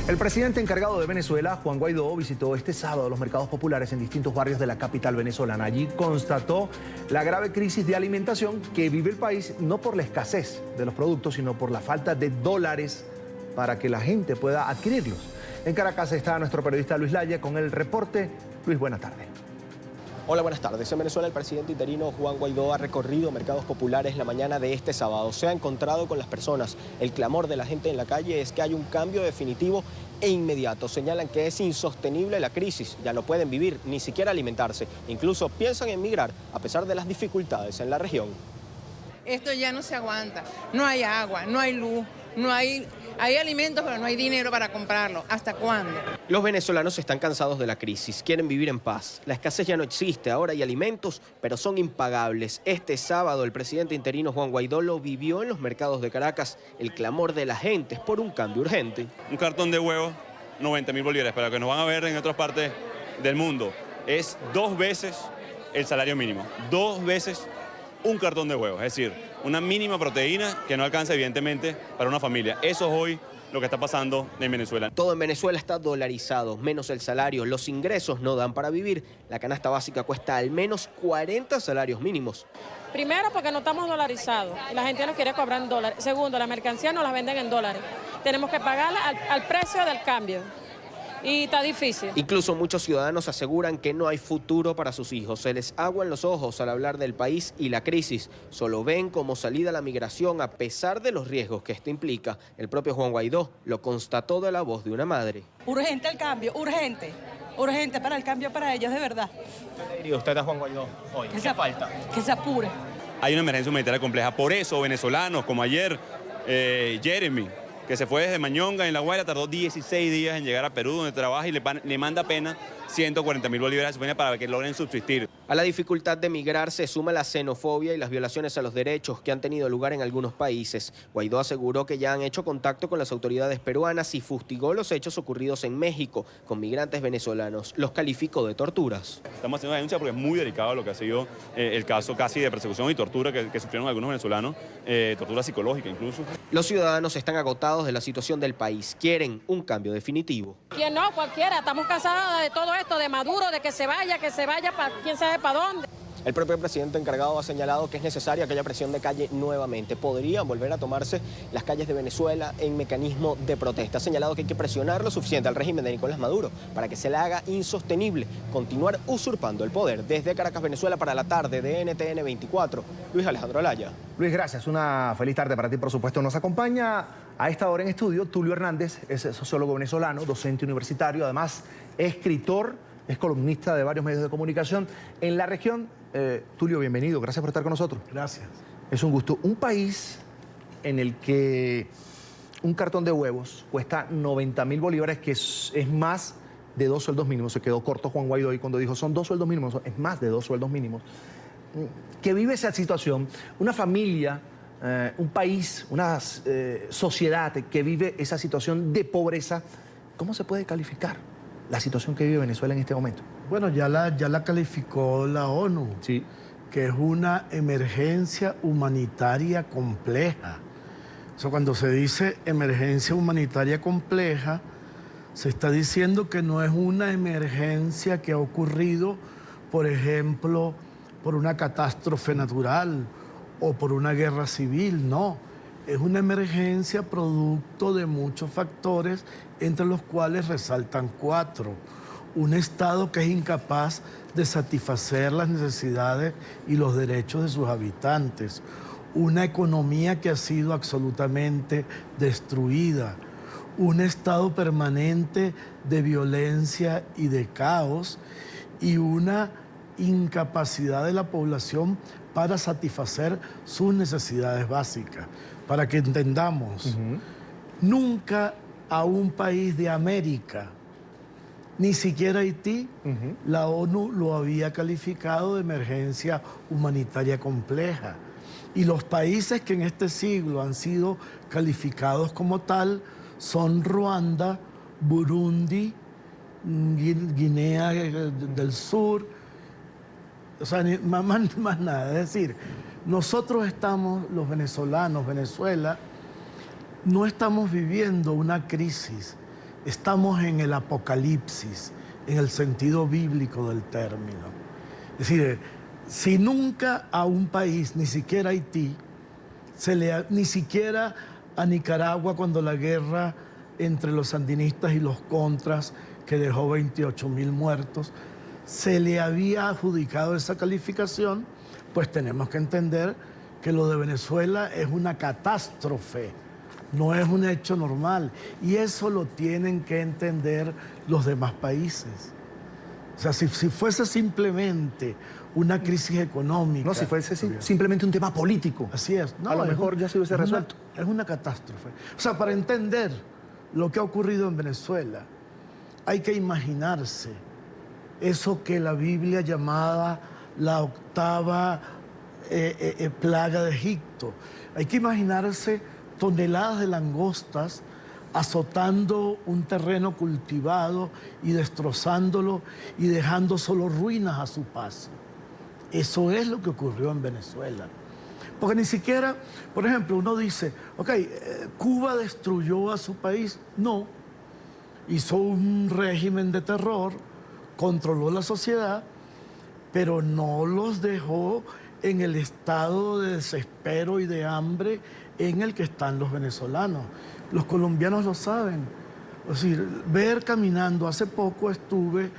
El presidente encargado de Venezuela, Juan Guaidó, visitó este sábado los mercados populares en distintos barrios de la capital venezolana. Allí constató la grave crisis de alimentación que vive el país, no por la escasez de los productos, sino por la falta de dólares para que la gente pueda adquirirlos. En Caracas está nuestro periodista Luis Laya con el reporte. Luis, buenas tardes. Hola, buenas tardes. En Venezuela, el presidente interino Juan Guaidó ha recorrido mercados populares la mañana de este sábado. Se ha encontrado con las personas. El clamor de la gente en la calle es que hay un cambio definitivo e inmediato. Señalan que es insostenible la crisis. Ya no pueden vivir, ni siquiera alimentarse. Incluso piensan en migrar, a pesar de las dificultades en la región. Esto ya no se aguanta. No hay agua, no hay luz, hay alimentos, pero no hay dinero para comprarlo. ¿Hasta cuándo? Los venezolanos están cansados de la crisis, quieren vivir en paz. La escasez ya no existe, ahora hay alimentos, pero son impagables. Este sábado el presidente interino Juan Guaidó lo vivió en los mercados de Caracas. El clamor de la gente es por un cambio urgente. Un cartón de huevos, 90.000 bolívares, para que nos van a ver en otras partes del mundo. Es 2 veces el salario mínimo, 2 veces un cartón de huevos, es decir, una mínima proteína que no alcanza evidentemente para una familia. Eso es hoy lo que está pasando en Venezuela. Todo en Venezuela está dolarizado, menos el salario. Los ingresos no dan para vivir. La canasta básica cuesta al menos 40 salarios mínimos. Primero, porque no estamos dolarizados y la gente nos quiere cobrar en dólares. Segundo, la mercancía nos la venden en dólares. Tenemos que pagarla al precio del cambio. Y está difícil. Incluso muchos ciudadanos aseguran que no hay futuro para sus hijos. Se les aguan los ojos al hablar del país y la crisis. Solo ven como salida la migración a pesar de los riesgos que esto implica. El propio Juan Guaidó lo constató de la voz de una madre. Urgente el cambio, urgente. Urgente para el cambio para ellos, de verdad. ¿Qué le diría usted a Juan Guaidó hoy? ¿Qué falta? Que se apure. Hay una emergencia humanitaria compleja. Por eso venezolanos, como ayer, Jeremy, que se fue desde Mañonga, en La Guaira, tardó 16 días en llegar a Perú, donde trabaja y le manda apenas 140.000 bolívares para que logren subsistir. A la dificultad de migrar se suma la xenofobia y las violaciones a los derechos que han tenido lugar en algunos países. Guaidó aseguró que ya han hecho contacto con las autoridades peruanas y fustigó los hechos ocurridos en México con migrantes venezolanos. Los calificó de torturas. Estamos haciendo una denuncia porque es muy delicado lo que ha sido el caso casi de persecución y tortura que sufrieron algunos venezolanos, tortura psicológica incluso. Los ciudadanos están agotados de la situación del país. Quieren un cambio definitivo. ¿Quién no? Cualquiera. Estamos cansados de todo esto, de Maduro, de que se vaya para quién sabe para dónde. El propio presidente encargado ha señalado que es necesaria aquella presión de calle nuevamente. Podrían volver a tomarse las calles de Venezuela en mecanismo de protesta. Ha señalado que hay que presionar lo suficiente al régimen de Nicolás Maduro para que se le haga insostenible continuar usurpando el poder. Desde Caracas, Venezuela, para la tarde de NTN 24, Luis Alejandro Laya. Luis, gracias. Una feliz tarde para ti, por supuesto. Nos acompaña a esta hora en estudio Tulio Hernández, es sociólogo venezolano, docente universitario, además escritor, es columnista de varios medios de comunicación en la región. Tulio, bienvenido, gracias por estar con nosotros. Gracias. Es un gusto. Un país en el que un cartón de huevos cuesta 90.000 bolívares, que es más de 2 sueldos mínimos. Se quedó corto Juan Guaidó y cuando dijo son 2 sueldos mínimos, es más de 2 sueldos mínimos. Que vive esa situación, una familia, un país, una sociedad que vive esa situación de pobreza, ¿cómo se puede calificar la situación que vive Venezuela en este momento? Bueno, ya la calificó la ONU, Sí. que es una emergencia humanitaria compleja. O sea, cuando se dice emergencia humanitaria compleja, se está diciendo que no es una emergencia que ha ocurrido, por ejemplo, por una catástrofe natural o por una guerra civil, no. Es una emergencia producto de muchos factores, entre los cuales resaltan 4. Un Estado que es incapaz de satisfacer las necesidades y los derechos de sus habitantes. Una economía que ha sido absolutamente destruida. Un estado permanente de violencia y de caos. Y una incapacidad de la población para satisfacer sus necesidades básicas. Para que entendamos, nunca a un país de América, ni siquiera Haití, la ONU lo había calificado de emergencia humanitaria compleja. Y los países que en este siglo han sido calificados como tal son Ruanda, Burundi, Guinea del Sur, o sea, más nada. Es decir, nosotros estamos, los venezolanos, Venezuela, no estamos viviendo una crisis, estamos en el apocalipsis, en el sentido bíblico del término. Es decir, si nunca a un país, ni siquiera a Haití, ni siquiera a Nicaragua cuando la guerra entre los sandinistas y los contras, que dejó 28.000 muertos, se le había adjudicado esa calificación, pues tenemos que entender que lo de Venezuela es una catástrofe, no es un hecho normal. Y eso lo tienen que entender los demás países. O sea, si fuese simplemente una crisis económica... No, si fuese simplemente un tema político. Así es. No, a lo mejor ya se hubiese resuelto. Es una catástrofe. O sea, para entender lo que ha ocurrido en Venezuela, hay que imaginarse eso que la Biblia llamaba la octava plaga de Egipto. Hay que imaginarse toneladas de langostas azotando un terreno cultivado y destrozándolo y dejando solo ruinas a su paso. Eso es lo que ocurrió en Venezuela. Porque ni siquiera, por ejemplo, uno dice, ok, ¿Cuba destruyó a su país? No. Hizo un régimen de terror, controló la sociedad, pero no los dejó en el estado de desespero y de hambre en el que están los venezolanos. Los colombianos lo saben. Es decir, ver caminando, hace poco estuve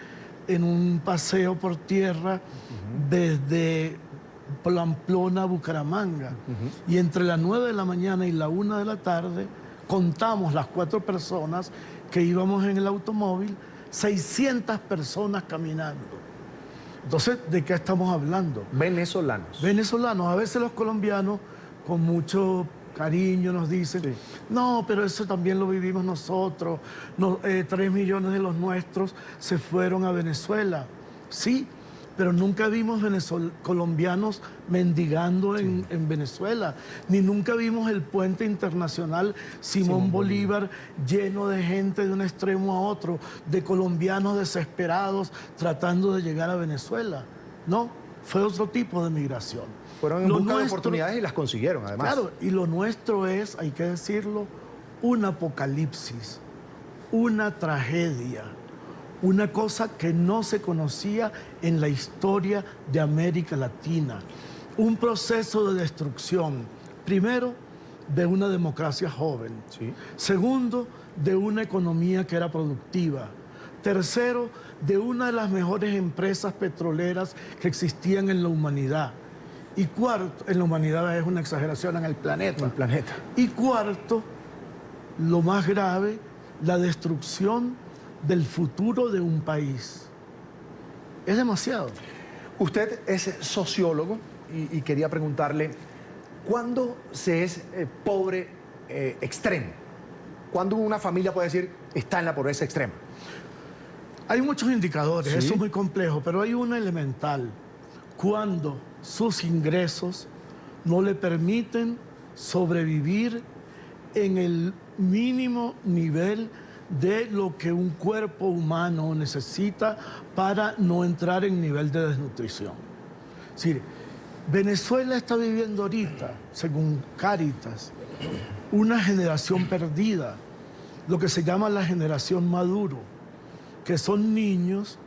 en un paseo por tierra desde Pamplona a Bucaramanga. Y entre las 9 de la mañana y la 1 de la tarde, contamos las 4 personas que íbamos en el automóvil, 600 personas caminando. Entonces, ¿de qué estamos hablando? Venezolanos. Venezolanos. A veces los colombianos, con mucho cariño, nos dicen, sí, no, pero eso también lo vivimos nosotros. 3 millones de los nuestros se fueron a Venezuela. Sí, pero nunca vimos colombianos mendigando en Venezuela, ni nunca vimos el puente internacional Simón Bolívar lleno de gente de un extremo a otro, de colombianos desesperados tratando de llegar a Venezuela. No, fue otro tipo de migración. Fueron en busca de oportunidades y las consiguieron, además. Claro, y lo nuestro es, hay que decirlo, un apocalipsis, una tragedia. Una cosa que no se conocía en la historia de América Latina. Un proceso de destrucción, primero, de una democracia joven. Sí. Segundo, de una economía que era productiva. Tercero, de una de las mejores empresas petroleras que existían en la humanidad. Y cuarto, en la humanidad es una exageración, en el planeta. En el planeta. Y cuarto, lo más grave, la destrucción del futuro de un país. Es demasiado. Usted es sociólogo y quería preguntarle, ¿cuándo se es pobre extremo? ¿Cuándo una familia puede decir está en la pobreza extrema? Hay muchos indicadores, ¿sí? Eso es muy complejo, pero hay uno elemental. Cuando sus ingresos no le permiten sobrevivir en el mínimo nivel de lo que un cuerpo humano necesita para no entrar en nivel de desnutrición. Es decir, Venezuela está viviendo ahorita, según Cáritas, una generación perdida, lo que se llama la generación Maduro, que son niños,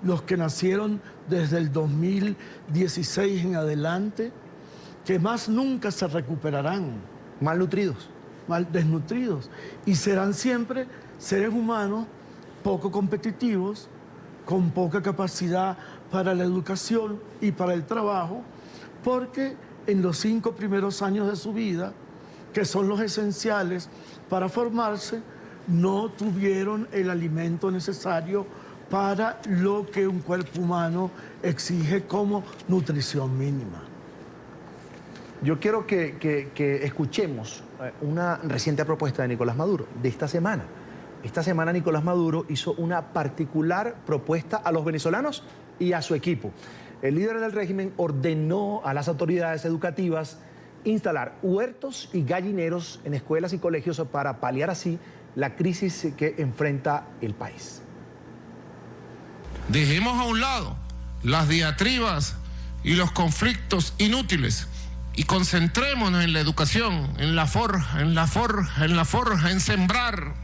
los que nacieron desde el 2016 en adelante, que más nunca se recuperarán. Malnutridos. Desnutridos. Y serán siempre seres humanos poco competitivos, con poca capacidad para la educación y para el trabajo, porque en los 5 primeros años de su vida, que son los esenciales para formarse, no tuvieron el alimento necesario para lo que un cuerpo humano exige como nutrición mínima. Yo quiero que escuchemos una reciente propuesta de Nicolás Maduro, de esta semana. Esta semana Nicolás Maduro hizo una particular propuesta a los venezolanos y a su equipo. El líder del régimen ordenó a las autoridades educativas instalar huertos y gallineros en escuelas y colegios para paliar así la crisis que enfrenta el país. Dejemos a un lado las diatribas y los conflictos inútiles y concentrémonos en la educación, en la forja, en sembrar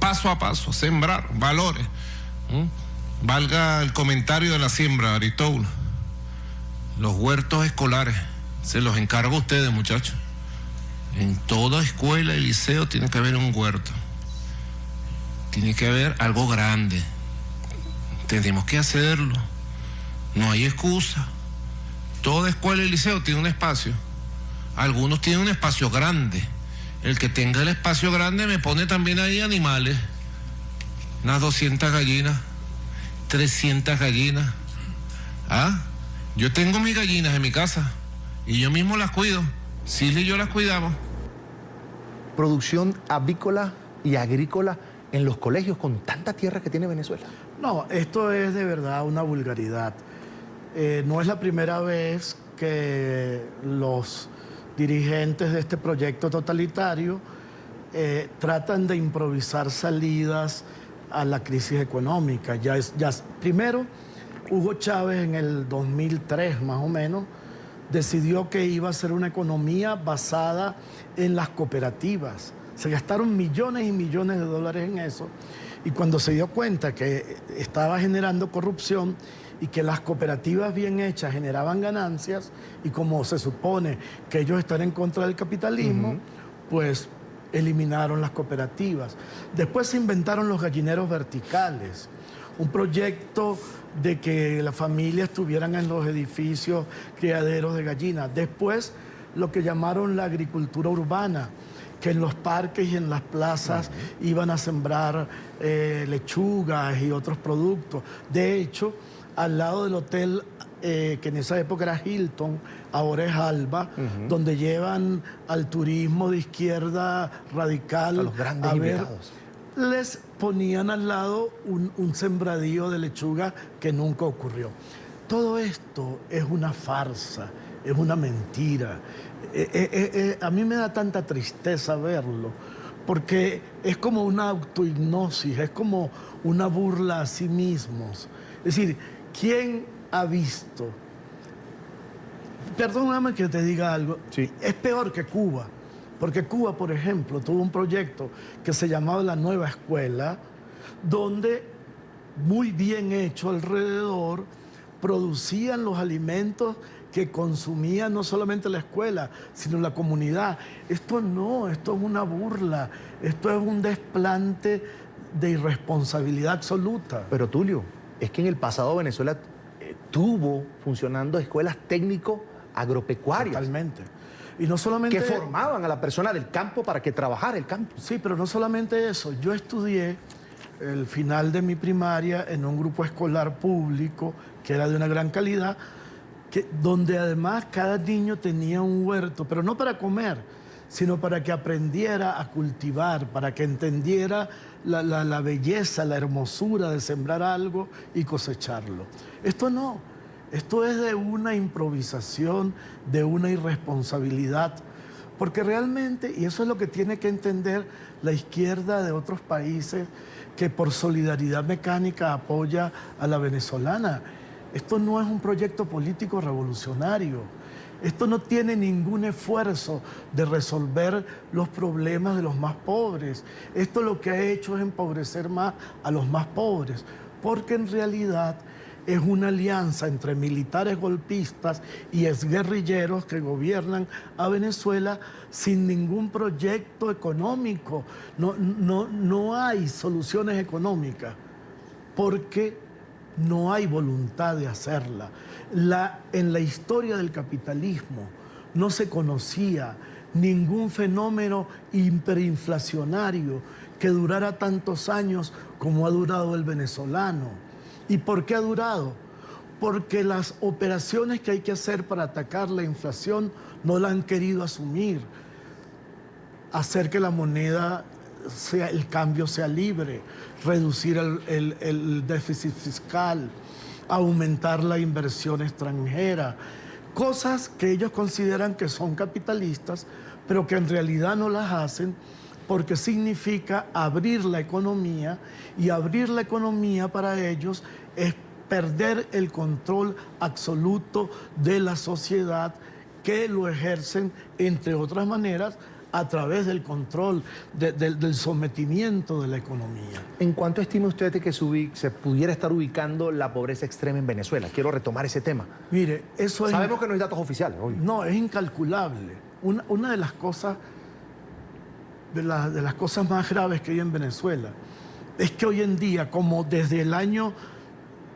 paso a paso, sembrar valores. Valga el comentario de la siembra, Aristóbulo. Los huertos escolares, se los encargo a ustedes, muchachos. En toda escuela y liceo tiene que haber un huerto. Tiene que haber algo grande. Tenemos que hacerlo. No hay excusa. Toda escuela y liceo tiene un espacio. Algunos tienen un espacio grande. El que tenga el espacio grande me pone también ahí animales. Unas 200 gallinas, 300 gallinas. Yo tengo mis gallinas en mi casa y yo mismo las cuido. Silvia y yo las cuidamos. Producción avícola y agrícola en los colegios con tanta tierra que tiene Venezuela. No, esto es de verdad una vulgaridad. No es la primera vez que los dirigentes de este proyecto totalitario tratan de improvisar salidas a la crisis económica. Primero, Hugo Chávez en el 2003 más o menos decidió que iba a ser una economía basada en las cooperativas. Se gastaron millones y millones de dólares en eso y cuando se dio cuenta que estaba generando corrupción y que las cooperativas bien hechas generaban ganancias y como se supone que ellos están en contra del capitalismo, pues eliminaron las cooperativas. Después se inventaron los gallineros verticales, un proyecto de que las familias estuvieran en los edificios criaderos de gallinas. Después lo que llamaron la agricultura urbana, que en los parques y en las plazas iban a sembrar lechugas y otros productos. De hecho, al lado del hotel que en esa época era Hilton, ahora es Alba, donde llevan al turismo de izquierda radical a los grandes invitados. Les ponían al lado un sembradío de lechuga que nunca ocurrió. Todo esto es una farsa, es una mentira. A mí me da tanta tristeza verlo, porque es como una autohipnosis, es como una burla a sí mismos. Es decir, ¿quién ha visto? Perdóname que te diga algo. Sí. Es peor que Cuba, porque Cuba, por ejemplo, tuvo un proyecto que se llamaba La Nueva Escuela, donde muy bien hecho alrededor producían los alimentos que consumía no solamente la escuela, sino la comunidad. Esto no, esto es una burla, esto es un desplante de irresponsabilidad absoluta. Pero Tulio, es que en el pasado Venezuela tuvo funcionando escuelas técnico-agropecuarias. Totalmente. Y no solamente... Que formaban a la persona del campo para que trabajara el campo. Sí, pero no solamente eso. Yo estudié el final de mi primaria en un grupo escolar público que era de una gran calidad, donde además cada niño tenía un huerto, pero no para comer, sino para que aprendiera a cultivar, para que entendiera la belleza, la hermosura de sembrar algo y cosecharlo. Esto no, esto es de una improvisación, de una irresponsabilidad, porque realmente, y eso es lo que tiene que entender la izquierda de otros países, que por solidaridad mecánica apoya a la venezolana. Esto no es un proyecto político revolucionario. Esto no tiene ningún esfuerzo de resolver los problemas de los más pobres. Esto lo que ha hecho es empobrecer más a los más pobres, porque en realidad es una alianza entre militares golpistas y exguerrilleros que gobiernan a Venezuela sin ningún proyecto económico. No hay soluciones económicas, porque no hay voluntad de hacerla. En la historia del capitalismo no se conocía ningún fenómeno hiperinflacionario que durara tantos años como ha durado el venezolano. ¿Y por qué ha durado? Porque las operaciones que hay que hacer para atacar la inflación no la han querido asumir. Hacer que la moneda el cambio sea libre, reducir el déficit fiscal, aumentar la inversión extranjera, cosas que ellos consideran que son capitalistas, pero que en realidad no las hacen porque significa abrir la economía, y abrir la economía para ellos es perder el control absoluto de la sociedad, que lo ejercen, entre otras maneras, a través del control, del sometimiento de la economía. ¿En cuánto estima usted de que se pudiera estar ubicando la pobreza extrema en Venezuela? Quiero retomar ese tema. Mire, eso es... Sabemos que no hay datos oficiales, obvio. No, es incalculable. Una de las cosas, de las cosas más graves que hay en Venezuela, es que hoy en día, como desde el año,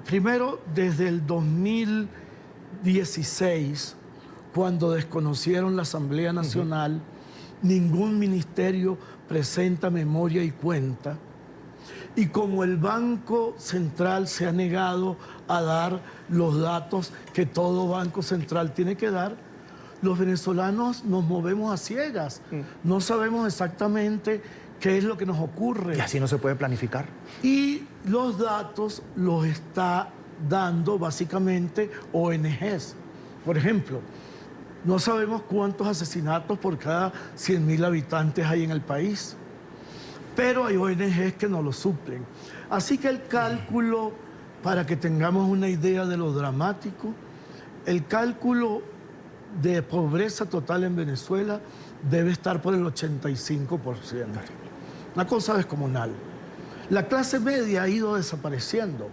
primero desde el 2016, cuando desconocieron la Asamblea Nacional, ningún ministerio presenta memoria y cuenta. Y como el Banco Central se ha negado a dar los datos que todo Banco Central tiene que dar, los venezolanos nos movemos a ciegas. No sabemos exactamente qué es lo que nos ocurre. Y así no se puede planificar. Y los datos los está dando básicamente ONGs. Por ejemplo, no sabemos cuántos asesinatos por cada 100.000 habitantes hay en el país, pero hay ONGs que nos lo suplen. Así que el cálculo, para que tengamos una idea de lo dramático, el cálculo de pobreza total en Venezuela debe estar por el 85%. Una cosa descomunal. La clase media ha ido desapareciendo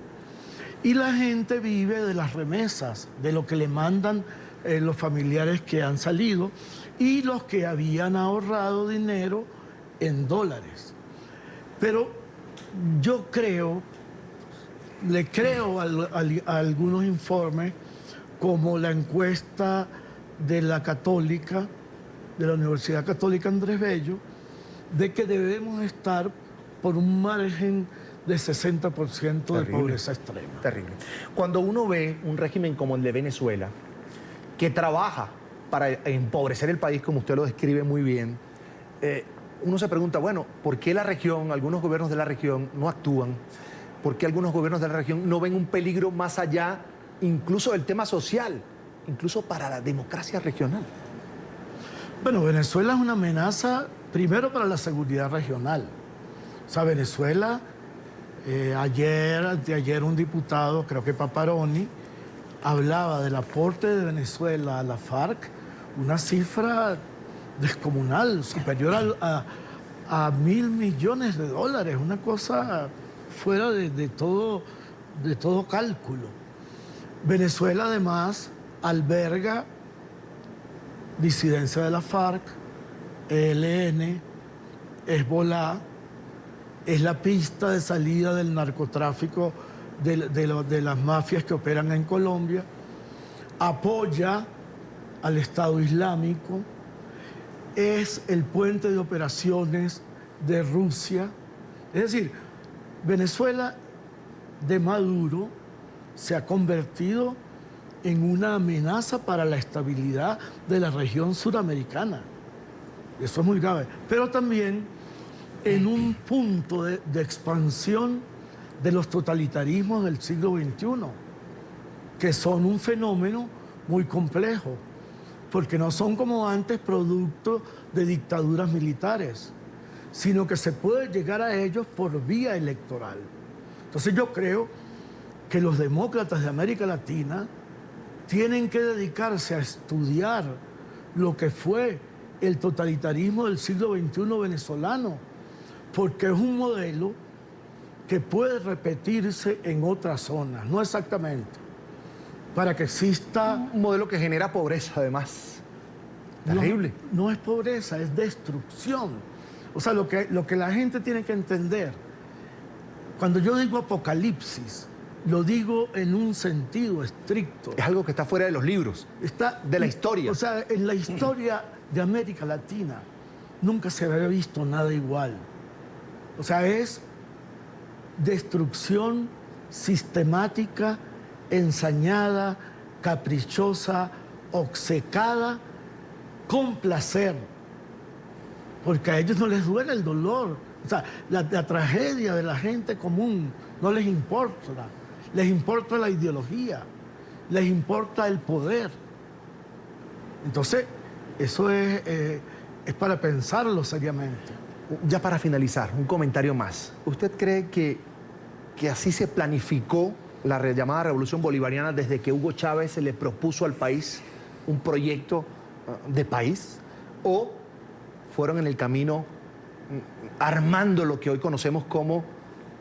y la gente vive de las remesas, de lo que le mandan los familiares que han salido y los que habían ahorrado dinero en dólares. Pero yo le creo a algunos informes, como la encuesta de la Católica, de la Universidad Católica Andrés Bello, de que debemos estar por un margen de 60% de pobreza extrema. Terrible. Cuando uno ve un régimen como el de Venezuela, que trabaja para empobrecer el país, como usted lo describe muy bien, uno se pregunta, bueno, ¿por qué la región, algunos gobiernos de la región no actúan? ¿Por qué algunos gobiernos de la región no ven un peligro más allá, incluso del tema social, incluso para la democracia regional? Bueno, Venezuela es una amenaza, primero para la seguridad regional. O sea, Venezuela, anteayer un diputado, creo que Paparoni, hablaba del aporte de Venezuela a la FARC, una cifra descomunal, superior a $1.000 millones, una cosa fuera de todo cálculo. Venezuela además alberga disidencia de la FARC, ELN, Hezbollah, es la pista de salida del narcotráfico de las mafias que operan en Colombia, apoya al Estado Islámico, es el puente de operaciones de Rusia. Es decir, Venezuela de Maduro se ha convertido en una amenaza para la estabilidad de la región suramericana. Eso es muy grave. Pero también en un punto de expansión de los totalitarismos del siglo XXI, que son un fenómeno muy complejo, porque no son como antes producto de dictaduras militares, sino que se puede llegar a ellos por vía electoral. Entonces yo creo que los demócratas de América Latina tienen que dedicarse a estudiar lo que fue el totalitarismo del siglo XXI venezolano, porque es un modelo que puede repetirse en otras zonas, no exactamente, para que exista... Un modelo que genera pobreza, además. Terrible. No es pobreza, es destrucción. O sea, lo que la gente tiene que entender, cuando yo digo apocalipsis, lo digo en un sentido estricto. Es algo que está fuera de los libros, de la historia. O sea, en la historia de América Latina nunca se había visto nada igual. O sea, es destrucción sistemática, ensañada, caprichosa, obcecada, con placer. Porque a ellos no les duele el dolor. O sea, la tragedia de la gente común no les importa. Les importa la ideología, les importa el poder. Entonces, eso es para pensarlo seriamente. Ya para finalizar, un comentario más. ¿Usted cree que así se planificó la llamada Revolución Bolivariana desde que Hugo Chávez se le propuso al país un proyecto de país? ¿O fueron en el camino armando lo que hoy conocemos como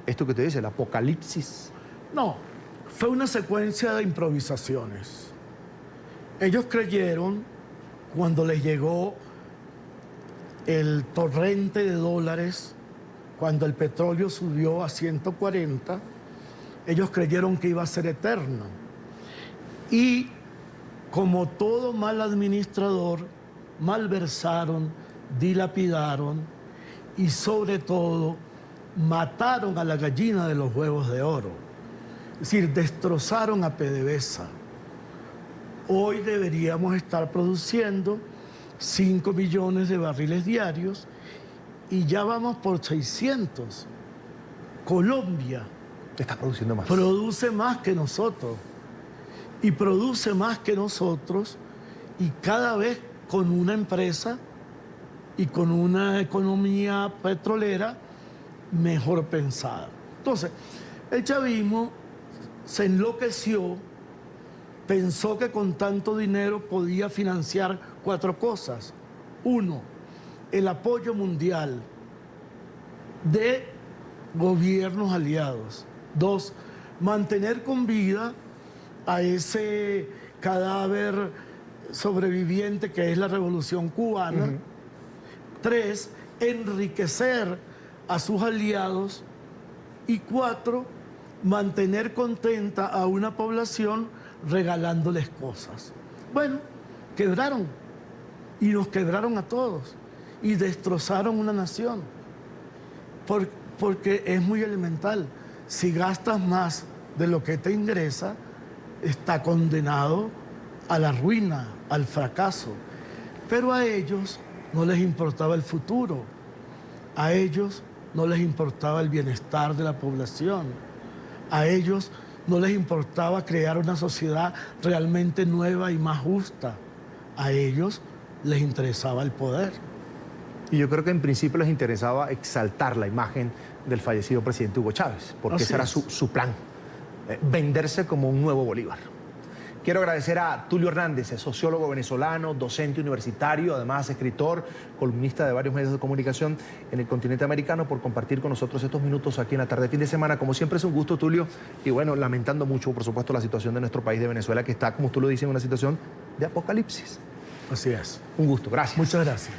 esto que te dice, el apocalipsis? No, fue una secuencia de improvisaciones. Ellos creyeron, cuando les llegó el torrente de dólares, cuando el petróleo subió a 140, ellos creyeron que iba a ser eterno. Y como todo mal administrador, malversaron, dilapidaron y sobre todo mataron a la gallina de los huevos de oro. Es decir, destrozaron a PDVSA. Hoy deberíamos estar produciendo 5 millones de barriles diarios y ya vamos por 600. Colombia Está produciendo más. produce más que nosotros y produce más que nosotros y cada vez con una empresa y con una economía petrolera mejor pensada. Entonces, el chavismo se enloqueció, pensó que con tanto dinero podía financiar 4 cosas. 1, el apoyo mundial de gobiernos aliados. 2, mantener con vida a ese cadáver sobreviviente que es la Revolución Cubana. 3, enriquecer a sus aliados. Y 4, mantener contenta a una población regalándoles cosas. Bueno, quebraron y nos quebraron a todos y destrozaron una nación. Porque es muy elemental. Si gastas más de lo que te ingresa, está condenado a la ruina, al fracaso. Pero a ellos no les importaba el futuro. A ellos no les importaba el bienestar de la población. A ellos no les importaba crear una sociedad realmente nueva y más justa. A ellos les interesaba el poder. Y yo creo que en principio les interesaba exaltar la imagen del fallecido presidente Hugo Chávez, porque Así ese era es. su plan, venderse como un nuevo Bolívar. Quiero agradecer a Tulio Hernández, es sociólogo venezolano, docente universitario, además escritor, columnista de varios medios de comunicación en el continente americano, por compartir con nosotros estos minutos aquí en la tarde de fin de semana. Como siempre es un gusto, Tulio, y bueno, lamentando mucho, por supuesto, la situación de nuestro país de Venezuela, que está, como tú lo dices, en una situación de apocalipsis. Así es. Un gusto, gracias. Muchas gracias.